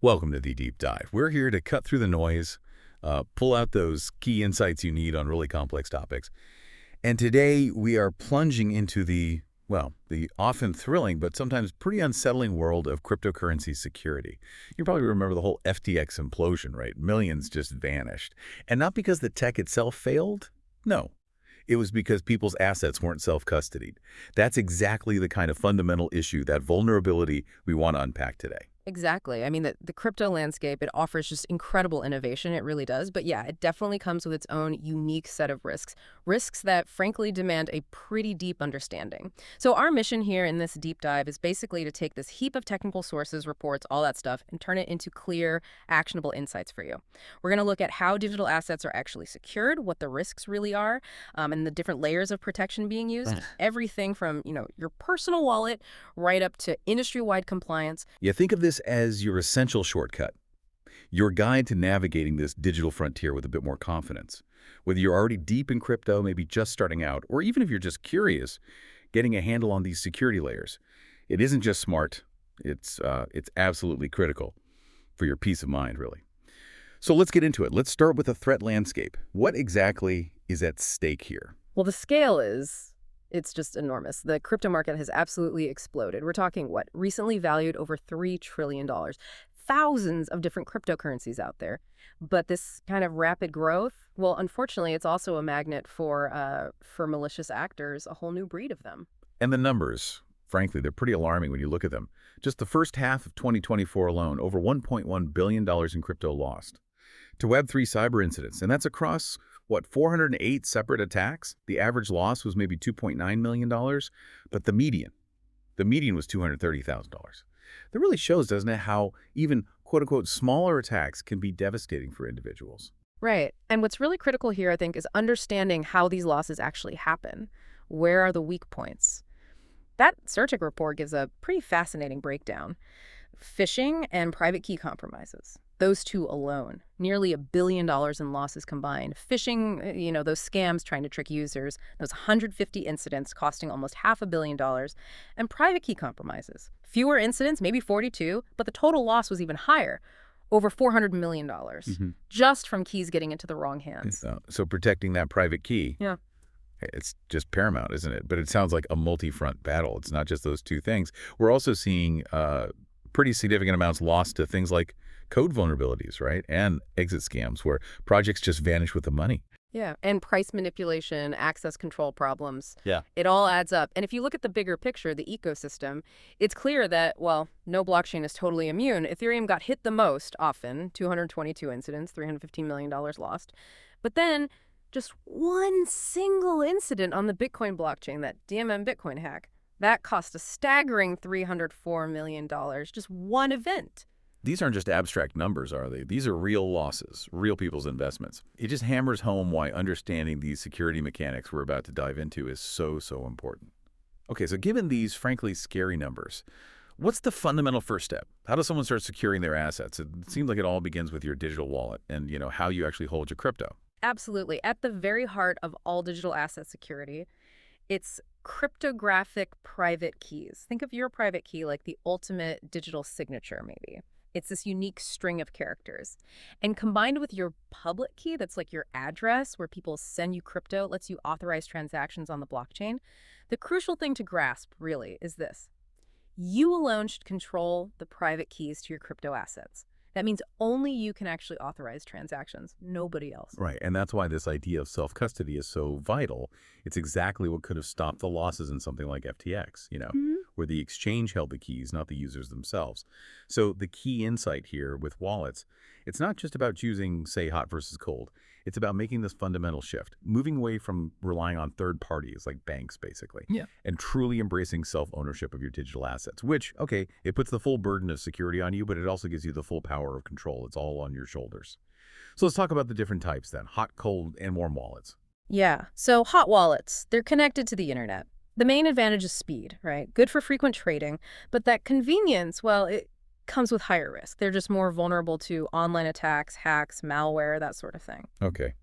Welcome to the Deep Dive. We're here to cut through the noise, pull out those key insights you need on really complex topics. And today we are plunging into the often thrilling but sometimes pretty unsettling world of cryptocurrency security. You probably remember the whole FTX implosion, right? Millions just vanished. And not because the tech itself failed. No. It was because people's assets weren't self-custodied. That's exactly the kind of fundamental issue, that vulnerability, we want to unpack today. Exactly. I mean, the crypto landscape, it offers just incredible innovation. It really does. But yeah, it definitely comes with its own unique set of risks. Risks that, frankly, demand a pretty deep understanding. So our mission here in this deep dive is basically to take this heap of technical sources, reports, all that stuff, and turn it into clear, actionable insights for you. We're going to look at how digital assets are actually secured, what the risks really are, and the different layers of protection being used. Everything from, your personal wallet right up to industry-wide compliance. Yeah, think of this as your essential shortcut, your guide to navigating this digital frontier with a bit more confidence. Whether you're already deep in crypto, maybe just starting out, or even if you're just curious, getting a handle on these security layers. It isn't just smart, it's absolutely critical for your peace of mind, really. So let's get into it. Let's start with the threat landscape. What exactly is at stake here? Well, the scale it's just enormous. The crypto market has absolutely exploded. We're talking, recently valued over $3 trillion. Thousands of different cryptocurrencies out there. But this kind of rapid growth, well, unfortunately, it's also a magnet for malicious actors, a whole new breed of them. And the numbers, frankly, they're pretty alarming when you look at them. Just the first half of 2024 alone, over $1.1 billion in crypto lost to Web3 cyber incidents. And that's across 408 separate attacks? The average loss was maybe $2.9 million, but the median was $230,000. That really shows, doesn't it, how even quote-unquote smaller attacks can be devastating for individuals. Right. And what's really critical here, I think, is understanding how these losses actually happen. Where are the weak points? That CERTIC report gives a pretty fascinating breakdown. Phishing and private key compromises. Those two alone, nearly $1 billion in losses combined. Phishing, those scams trying to trick users, those 150 incidents costing almost $500 million. And private key compromises. Fewer incidents, maybe 42, but the total loss was even higher, over $400 million, just from keys getting into the wrong hands. So protecting that private key, yeah, it's just paramount, isn't it? But it sounds like a multi-front battle. It's not just those two things. We're also seeing pretty significant amounts lost to things like code vulnerabilities, right? And exit scams where projects just vanish with the money. Yeah, and price manipulation, access control problems. Yeah. It all adds up. And if you look at the bigger picture, the ecosystem, it's clear that, no blockchain is totally immune. Ethereum got hit the most often, 222 incidents, $315 million lost. But then just one single incident on the Bitcoin blockchain, that DMM Bitcoin hack, that cost a staggering $304 million, just one event. These aren't just abstract numbers, are they? These are real losses, real people's investments. It just hammers home why understanding these security mechanics we're about to dive into is so important. Okay, so given these frankly scary numbers, what's the fundamental first step? How does someone start securing their assets? It seems like it all begins with your digital wallet and, how you actually hold your crypto. Absolutely. At the very heart of all digital asset security, it's cryptographic private keys. Think of your private key like the ultimate digital signature, maybe. It's this unique string of characters. And combined with your public key, that's like your address where people send you crypto, lets you authorize transactions on the blockchain, the crucial thing to grasp, really, is this. You alone should control the private keys to your crypto assets. That means only you can actually authorize transactions, nobody else. Right, and that's why this idea of self-custody is so vital. It's exactly what could have stopped the losses in something like FTX, where the exchange held the keys, not the users themselves. So the key insight here with wallets, it's not just about choosing, say, hot versus cold. It's about making this fundamental shift, moving away from relying on third parties like banks, basically, and truly embracing self-ownership of your digital assets, which, okay, it puts the full burden of security on you, but it also gives you the full power of control. It's all on your shoulders. So let's talk about the different types then, hot, cold, and warm wallets. Yeah, so hot wallets, they're connected to the internet. The main advantage is speed, right? Good for frequent trading, but that convenience, it comes with higher risk. They're just more vulnerable to online attacks, hacks, malware, that sort of thing. Okay,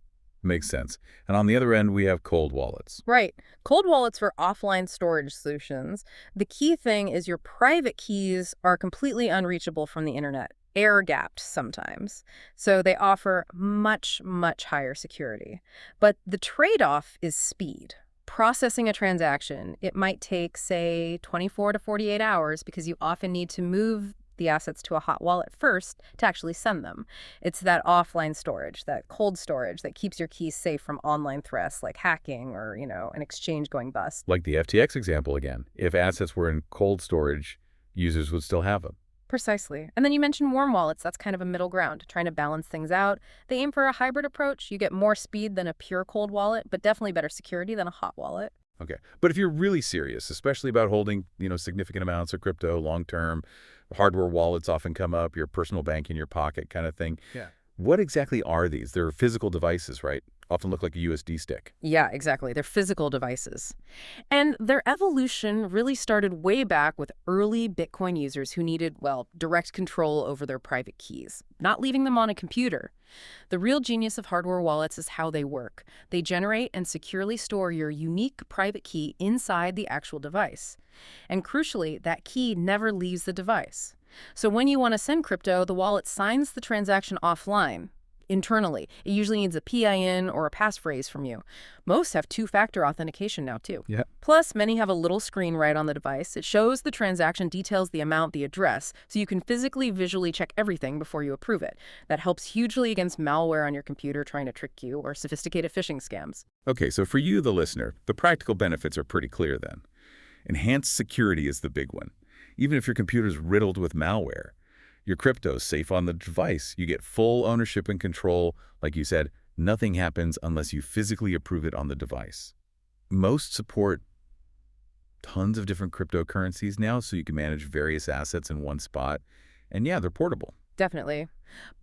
makes sense. And on the other end, we have cold wallets. Right. Cold wallets for offline storage solutions. The key thing is your private keys are completely unreachable from the internet. air-gapped sometimes. So they offer much, much higher security. But the trade-off is speed. Processing a transaction, it might take, say, 24 to 48 hours because you often need to move the assets to a hot wallet first to actually send them. It's that offline storage, that cold storage that keeps your keys safe from online threats like hacking or, an exchange going bust. Like the FTX example again. If assets were in cold storage, users would still have them. Precisely. And then you mentioned warm wallets. That's kind of a middle ground, trying to balance things out. They aim for a hybrid approach. You get more speed than a pure cold wallet, but definitely better security than a hot wallet. Okay. But if you're really serious, especially about holding, significant amounts of crypto long-term, hardware wallets often come up, your personal bank in your pocket kind of thing. Yeah. What exactly are these? They're physical devices, right? Often look like a USB stick. Yeah, exactly. They're physical devices. And their evolution really started way back with early Bitcoin users who needed, direct control over their private keys, not leaving them on a computer. The real genius of hardware wallets is how they work. They generate and securely store your unique private key inside the actual device. And crucially, that key never leaves the device. So when you want to send crypto, the wallet signs the transaction offline, internally. It usually needs a PIN or a passphrase from you. Most have two-factor authentication now, too. Yeah. Plus, many have a little screen right on the device. It shows the transaction details, the amount, the address, so you can visually check everything before you approve it. That helps hugely against malware on your computer trying to trick you or sophisticated phishing scams. Okay, so for you, the listener, the practical benefits are pretty clear then. Enhanced security is the big one. Even if your computer's riddled with malware, your crypto's safe on the device. You get full ownership and control. Like you said, nothing happens unless you physically approve it on the device. Most support tons of different cryptocurrencies now, so you can manage various assets in one spot. And yeah, they're portable. Definitely.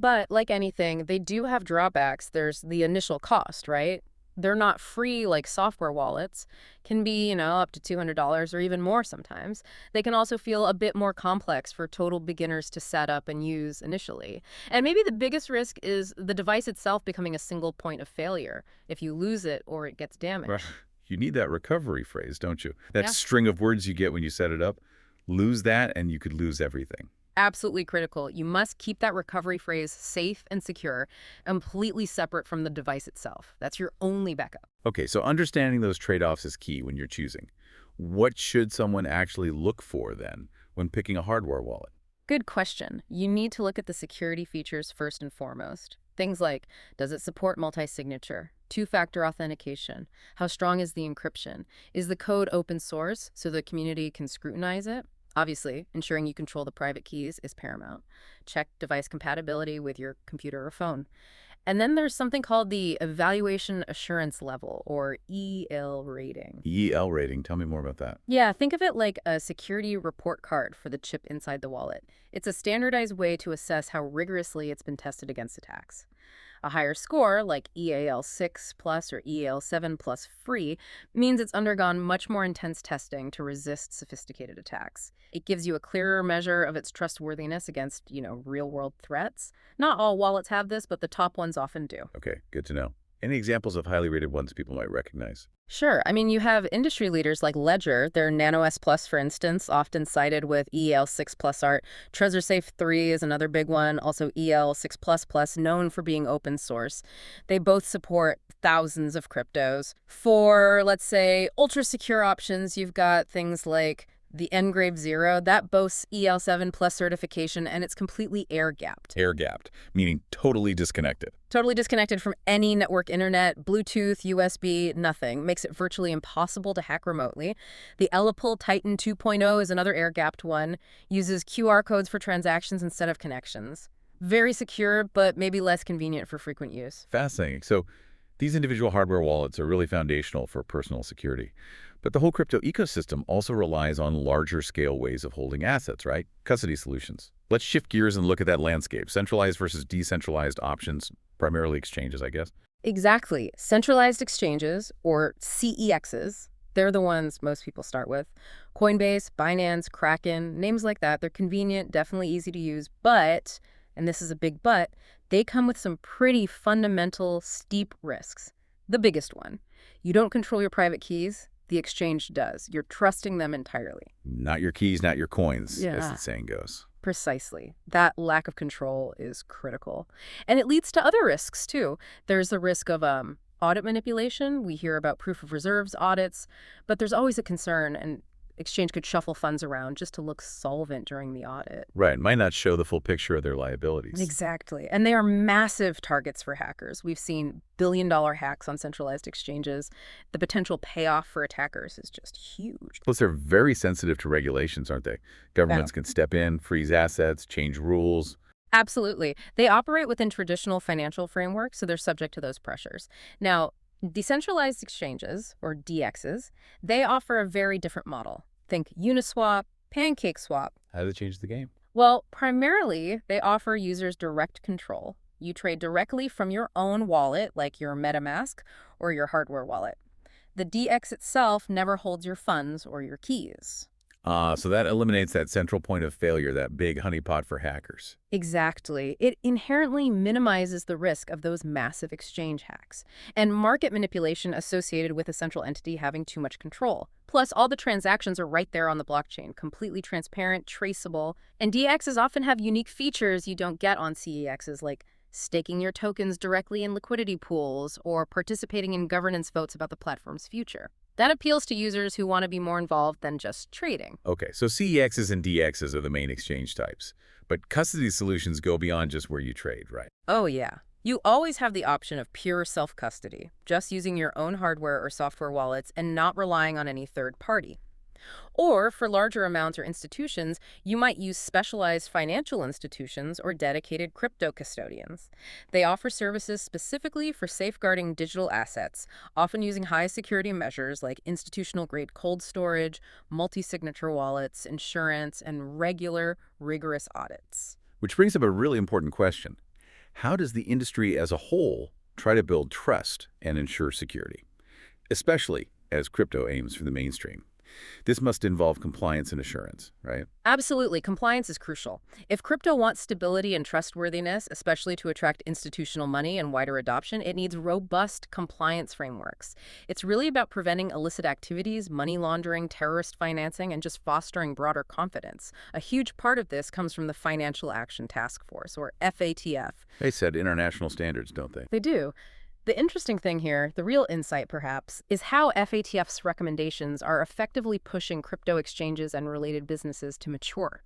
But like anything, they do have drawbacks. There's the initial cost, right? They're not free like software wallets. Can be, up to $200 or even more sometimes. They can also feel a bit more complex for total beginners to set up and use initially. And maybe the biggest risk is the device itself becoming a single point of failure if you lose it or it gets damaged. Right. You need that recovery phrase, don't you? That string of words you get when you set it up. Lose that and you could lose everything. Absolutely critical. You must keep that recovery phrase safe and secure, completely separate from the device itself. That's your only backup. Okay, so understanding those trade-offs is key when you're choosing. What should someone actually look for then when picking a hardware wallet? Good question. You need to look at the security features first and foremost. Things like, does it support multi-signature? Two-factor authentication? How strong is the encryption? Is the code open source so the community can scrutinize it? Obviously, ensuring you control the private keys is paramount. Check device compatibility with your computer or phone. And then there's something called the Evaluation Assurance Level, or EL rating. EL rating, tell me more about that. Yeah, think of it like a security report card for the chip inside the wallet. It's a standardized way to assess how rigorously it's been tested against attacks. A higher score, like EAL6 plus or EAL7 plus free, means it's undergone much more intense testing to resist sophisticated attacks. It gives you a clearer measure of its trustworthiness against, real-world threats. Not all wallets have this, but the top ones often do. Okay, good to know. Any examples of highly rated ones people might recognize? Sure. You have industry leaders like Ledger, their Nano S Plus, for instance, often cited with EL6 Plus art. Trezor Safe 3 is another big one, also EL6 Plus Plus, known for being open source. They both support thousands of cryptos. For, let's say, ultra-secure options, you've got things like the Engrave Zero. That boasts EL7 Plus certification, and it's completely air-gapped. Air-gapped, meaning totally disconnected. Totally disconnected from any network internet, Bluetooth, USB, nothing. Makes it virtually impossible to hack remotely. The Elipal Titan 2.0 is another air-gapped one. Uses QR codes for transactions instead of connections. Very secure, but maybe less convenient for frequent use. Fascinating. So these individual hardware wallets are really foundational for personal security. But the whole crypto ecosystem also relies on larger-scale ways of holding assets, right? Custody solutions. Let's shift gears and look at that landscape. Centralized versus decentralized options, primarily exchanges, I guess. Exactly. Centralized exchanges, or CEXs, they're the ones most people start with. Coinbase, Binance, Kraken, names like that. They're convenient, definitely easy to use, but, and this is a big but, they come with some pretty fundamental, steep risks. The biggest one, you don't control your private keys. The exchange does. You're trusting them entirely. Not your keys, not your coins, as the saying goes. Precisely. That lack of control is critical. And it leads to other risks, too. There's the risk of audit manipulation. We hear about proof of reserves audits, but there's always a concern, and exchange could shuffle funds around just to look solvent during the audit. Right. Might not show the full picture of their liabilities. Exactly. And they are massive targets for hackers. We've seen billion-dollar hacks on centralized exchanges. The potential payoff for attackers is just huge. Plus, they're very sensitive to regulations, aren't they? Governments can step in, freeze assets, change rules. Absolutely. They operate within traditional financial frameworks, so they're subject to those pressures. Now, decentralized exchanges, or DEXs, they offer a very different model. Think Uniswap, PancakeSwap. How does it change the game? Well, primarily, they offer users direct control. You trade directly from your own wallet, like your MetaMask or your hardware wallet. The DEX itself never holds your funds or your keys. So that eliminates that central point of failure, that big honeypot for hackers. Exactly. It inherently minimizes the risk of those massive exchange hacks and market manipulation associated with a central entity having too much control. Plus, all the transactions are right there on the blockchain, completely transparent, traceable, and DEXs often have unique features you don't get on CEXs, like staking your tokens directly in liquidity pools or participating in governance votes about the platform's future. That appeals to users who want to be more involved than just trading. Okay, so CEXs and DEXs are the main exchange types, but custody solutions go beyond just where you trade, right? Oh, yeah. You always have the option of pure self-custody, just using your own hardware or software wallets and not relying on any third party. Or, for larger amounts or institutions, you might use specialized financial institutions or dedicated crypto custodians. They offer services specifically for safeguarding digital assets, often using high security measures like institutional-grade cold storage, multi-signature wallets, insurance, and regular, rigorous audits. Which brings up a really important question. How does the industry as a whole try to build trust and ensure security, especially as crypto aims for the mainstream? This must involve compliance and assurance, right? Absolutely. Compliance is crucial. If crypto wants stability and trustworthiness, especially to attract institutional money and wider adoption, it needs robust compliance frameworks. It's really about preventing illicit activities, money laundering, terrorist financing, and just fostering broader confidence. A huge part of this comes from the Financial Action Task Force, or FATF. They set international standards, don't they? They do. The interesting thing here, the real insight perhaps, is how FATF's recommendations are effectively pushing crypto exchanges and related businesses to mature,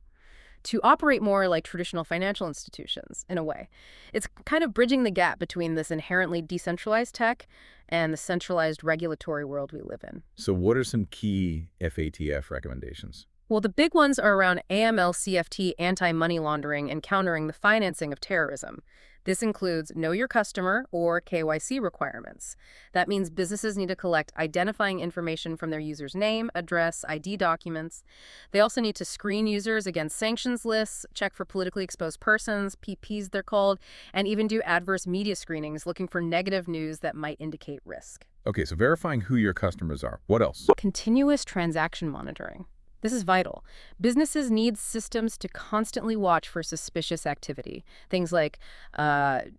to operate more like traditional financial institutions, in a way. It's kind of bridging the gap between this inherently decentralized tech and the centralized regulatory world we live in. So what are some key FATF recommendations? Well, the big ones are around AML-CFT, anti-money laundering, and countering the financing of terrorism. This includes Know Your Customer, or KYC requirements. That means businesses need to collect identifying information from their user's name, address, ID documents. They also need to screen users against sanctions lists, check for politically exposed persons, PPs they're called, and even do adverse media screenings looking for negative news that might indicate risk. Okay, so verifying who your customers are. What else? Continuous transaction monitoring. This is vital. Businesses need systems to constantly watch for suspicious activity. Things like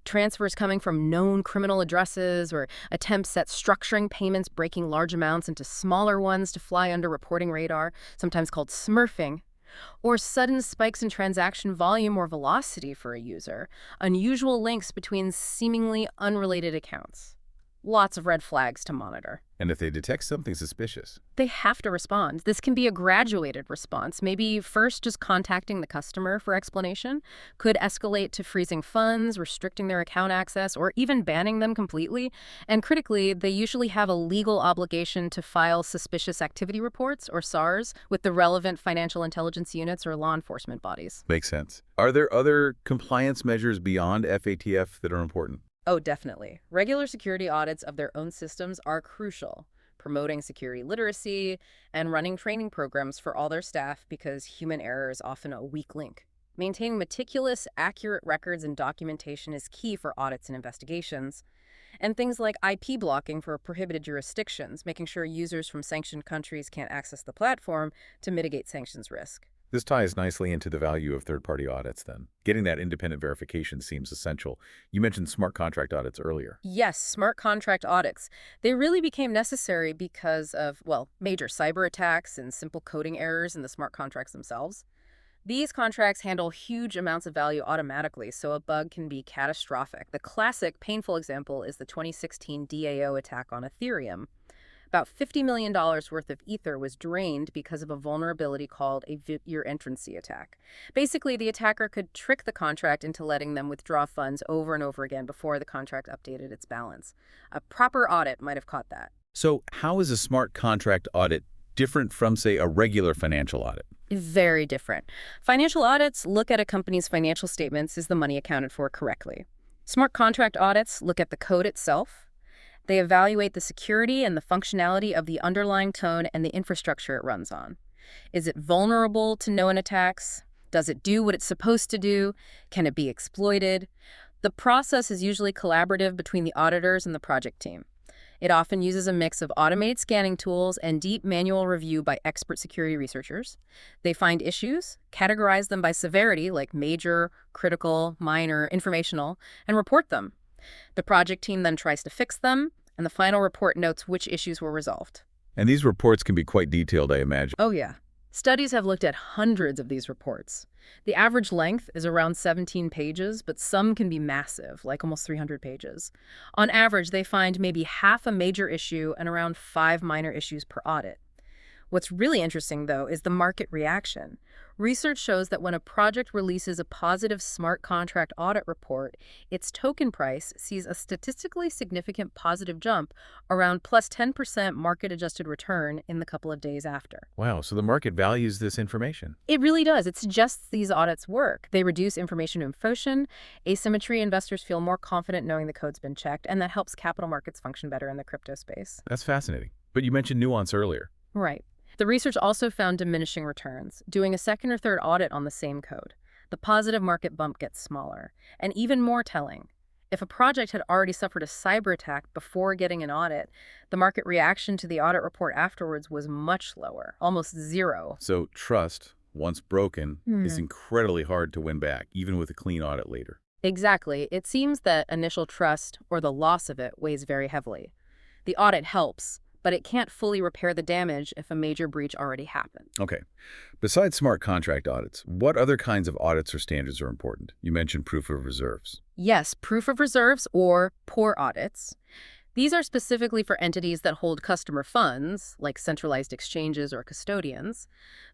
transfers coming from known criminal addresses or attempts at structuring payments, breaking large amounts into smaller ones to fly under reporting radar, sometimes called smurfing, or sudden spikes in transaction volume or velocity for a user, unusual links between seemingly unrelated accounts. Lots of red flags to monitor. And if they detect something suspicious? They have to respond. This can be a graduated response. Maybe first just contacting the customer for explanation, could escalate to freezing funds, restricting their account access, or even banning them completely. And critically, they usually have a legal obligation to file suspicious activity reports, or SARs, with the relevant financial intelligence units or law enforcement bodies. Makes sense. Are there other compliance measures beyond FATF that are important? Oh, definitely. Regular security audits of their own systems are crucial, promoting security literacy and running training programs for all their staff because human error is often a weak link. Maintaining meticulous, accurate records and documentation is key for audits and investigations. And things like IP blocking for prohibited jurisdictions, making sure users from sanctioned countries can't access the platform to mitigate sanctions risk. This ties nicely into the value of third-party audits, then. Getting that independent verification seems essential. You mentioned smart contract audits earlier. Yes, smart contract audits. They really became necessary because of, well, major cyber attacks and simple coding errors in the smart contracts themselves. These contracts handle huge amounts of value automatically, so a bug can be catastrophic. The classic, painful example is the 2016 DAO attack on Ethereum. About $50 million worth of Ether was drained because of a vulnerability called a year entrancy attack. Basically, the attacker could trick the contract into letting them withdraw funds over and over again before the contract updated its balance. A proper audit might have caught that. So how is a smart contract audit different from, say, a regular financial audit? Very different. Financial audits look at a company's financial statements. Is the money accounted for correctly? Smart contract audits look at the code itself. They evaluate the security and the functionality of the underlying code and the infrastructure it runs on. Is it vulnerable to known attacks? Does it do what it's supposed to do? Can it be exploited? The process is usually collaborative between the auditors and the project team. It often uses a mix of automated scanning tools and deep manual review by expert security researchers. They find issues, categorize them by severity, like major, critical, minor, informational, and report them. The project team then tries to fix them, and the final report notes which issues were resolved. And these reports can be quite detailed, I imagine. Oh, yeah. Studies have looked at hundreds of these reports. The average length is around 17 pages, but some can be massive, like almost 300 pages. On average, they find maybe half a major issue and around 5 minor issues per audit. What's really interesting, though, is the market reaction. Research shows that when a project releases a positive smart contract audit report, its token price sees a statistically significant positive jump around plus 10% market-adjusted return in the couple of days after. Wow, so the market values this information. It really does. It suggests these audits work. They reduce information inflation, asymmetry, investors feel more confident knowing the code's been checked, and that helps capital markets function better in the crypto space. That's fascinating. But you mentioned nuance earlier. Right. The research also found diminishing returns. Doing a second or third audit on the same code, the positive market bump gets smaller. And even more telling, if a project had already suffered a cyber attack before getting an audit, the market reaction to the audit report afterwards was much lower, almost zero. So trust, once broken, is incredibly hard to win back, even with a clean audit later. Exactly. It seems that initial trust, or the loss of it, weighs very heavily. The audit helps, but it can't fully repair the damage if a major breach already happened. Okay. Besides smart contract audits, what other kinds of audits or standards are important? You mentioned proof of reserves. Yes, proof of reserves or POR audits. These are specifically for entities that hold customer funds, like centralized exchanges or custodians.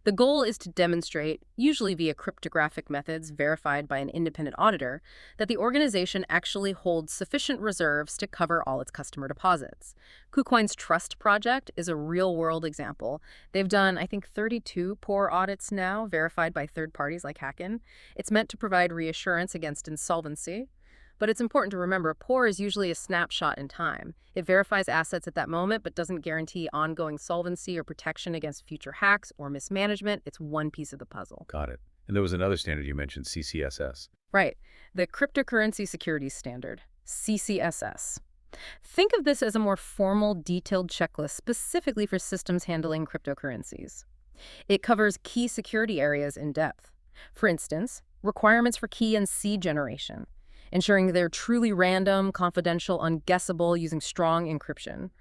The goal is to demonstrate, usually via cryptographic methods verified by an independent auditor, that the organization actually holds sufficient reserves to cover all its customer deposits. KuCoin's Trust project is a real-world example. They've done, I think, 32 POR audits now, verified by third parties like Hacken. It's meant to provide reassurance against insolvency. But it's important to remember, POR is usually a snapshot in time. It verifies assets at that moment, but doesn't guarantee ongoing solvency or protection against future hacks or mismanagement. It's one piece of the puzzle. Got it. And there was another standard you mentioned, CCSS. Right. The Cryptocurrency Securities Standard, CCSS. Think of this as a more formal, detailed checklist specifically for systems handling cryptocurrencies. It covers key security areas in depth. For instance, requirements for key and seed generation, ensuring they're truly random, confidential, unguessable using strong encryption.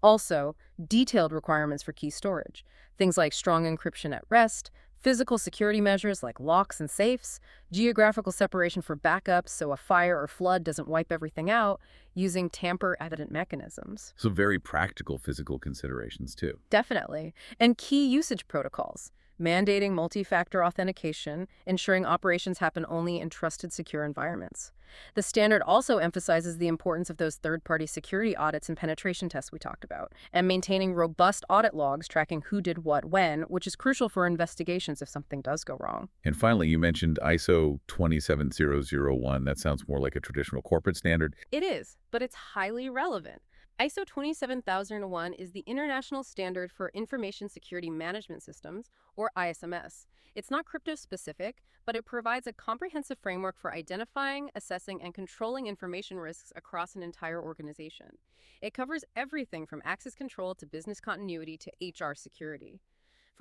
Also, detailed requirements for key storage, things like strong encryption at rest, physical security measures like locks and safes, geographical separation for backups so a fire or flood doesn't wipe everything out, using tamper-evident mechanisms. So very practical physical considerations, too. Definitely. And key usage protocols, mandating multi-factor authentication, ensuring operations happen only in trusted, secure environments. The standard also emphasizes the importance of those third-party security audits and penetration tests we talked about, and maintaining robust audit logs tracking who did what when, which is crucial for investigations if something does go wrong. And finally, you mentioned ISO 27001. That sounds more like a traditional corporate standard. It is, but it's highly relevant. ISO 27001 is the International Standard for Information Security Management Systems, or ISMS. It's not crypto-specific, but it provides a comprehensive framework for identifying, assessing, and controlling information risks across an entire organization. It covers everything from access control to business continuity to HR security.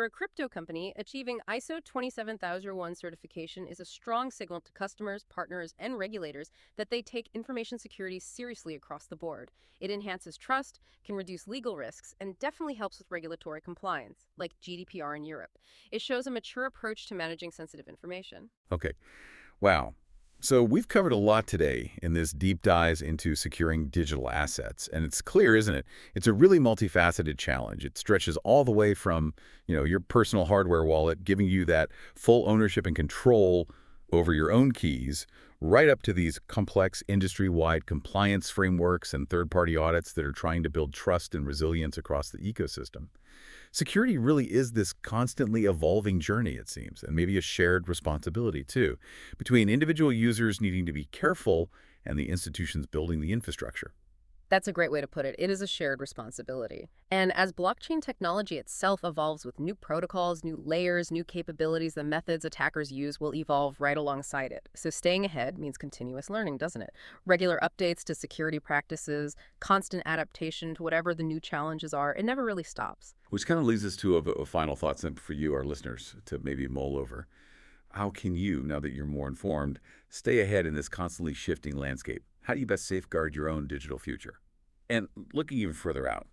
For a crypto company, achieving ISO 27001 certification is a strong signal to customers, partners, and regulators that they take information security seriously across the board. It enhances trust, can reduce legal risks, and definitely helps with regulatory compliance, like GDPR in Europe. It shows a mature approach to managing sensitive information. Okay. Wow. So we've covered a lot today in this deep dive into securing digital assets. And it's clear, isn't it? It's a really multifaceted challenge. It stretches all the way from, your personal hardware wallet, giving you that full ownership and control over your own keys, right up to these complex industry-wide compliance frameworks and third-party audits that are trying to build trust and resilience across the ecosystem. Security really is this constantly evolving journey, it seems, and maybe a shared responsibility, too, between individual users needing to be careful and the institutions building the infrastructure. That's a great way to put it. It is a shared responsibility. And as blockchain technology itself evolves with new protocols, new layers, new capabilities, the methods attackers use will evolve right alongside it. So staying ahead means continuous learning, doesn't it? Regular updates to security practices, constant adaptation to whatever the new challenges are. It never really stops. Which kind of leads us to a final thought for you, our listeners, to maybe mull over. How can you, now that you're more informed, stay ahead in this constantly shifting landscape? How do you best safeguard your own digital future? And looking even further out,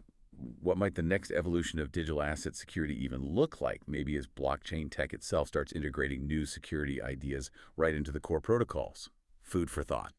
what might the next evolution of digital asset security even look like, maybe as blockchain tech itself starts integrating new security ideas right into the core protocols? Food for thought.